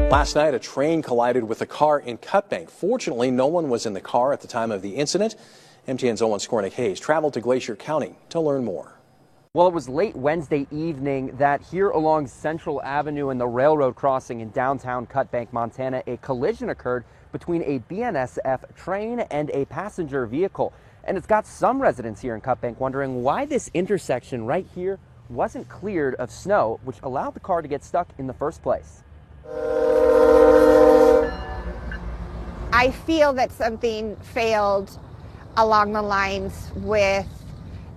Last night, a train collided with a car in Cutbank. Fortunately, no one was in the car at the time of the incident. MTN's Owen Skornick-Hayes traveled to Glacier County to learn more. Well, it was late Wednesday evening that here along Central Avenue and the railroad crossing in downtown Cutbank, Montana, a collision occurred between a BNSF train and a passenger vehicle. And it's got some residents here in Cutbank wondering why this intersection right here wasn't cleared of snow, which allowed the car to get stuck in the first place. I feel that something failed along the lines with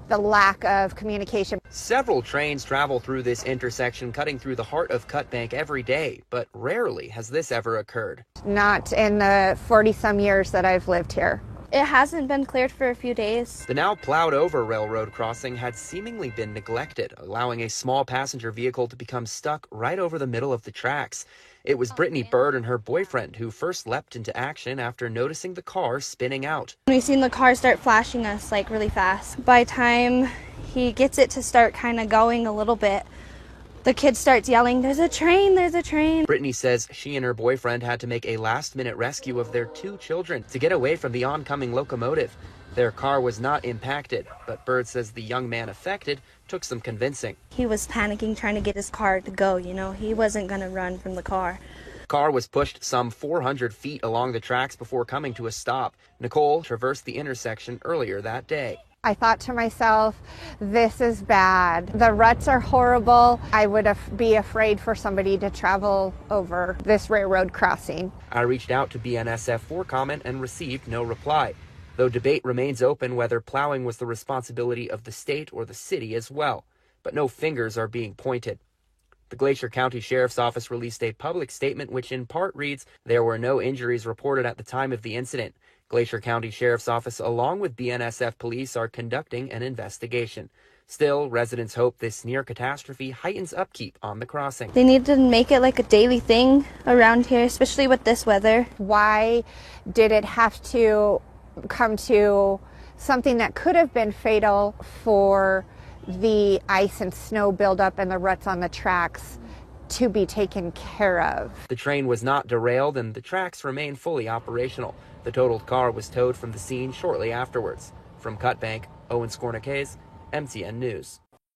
the lack of communication. Several trains travel through this intersection, cutting through the heart of Cutbank every day, but rarely has this ever occurred. Not in the 40-some years that I've lived here. It hasn't been cleared for a few days. The now plowed over railroad crossing had seemingly been neglected, allowing a small passenger vehicle to become stuck right over the middle of the tracks. It was Brittany Bird and her boyfriend who first leapt into action after noticing the car spinning out. We seen the car start flashing us like really fast. By the time he gets it to start kind of going a little bit, the kid starts yelling, "There's a train, there's a train." Brittany says she and her boyfriend had to make a last-minute rescue of their 2 children to get away from the oncoming locomotive. Their car was not impacted, but Bird says the young man affected took some convincing. He was panicking, trying to get his car to go, you know. He wasn't going to run from the car. The car was pushed some 400 feet along the tracks before coming to a stop. Nicole traversed the intersection earlier that day. I thought to myself, this is bad. The ruts are horrible. I would be afraid for somebody to travel over this railroad crossing. I reached out to BNSF for comment and received no reply, though debate remains open whether plowing was the responsibility of the state or the city as well. But no fingers are being pointed. The Glacier County Sheriff's Office released a public statement which in part reads, "There were no injuries reported at the time of the incident. Glacier County Sheriff's Office, along with BNSF police, are conducting an investigation." Still, residents hope this near catastrophe heightens upkeep on the crossing. They need to make it like a daily thing around here, especially with this weather. Why did it have to come to something that could have been fatal for the ice and snow buildup and the ruts on the tracks to be taken care of? The train was not derailed and the tracks remain fully operational. The totaled car was towed from the scene shortly afterwards. From Cutbank, Owen Skornick-Hayes, MTN News.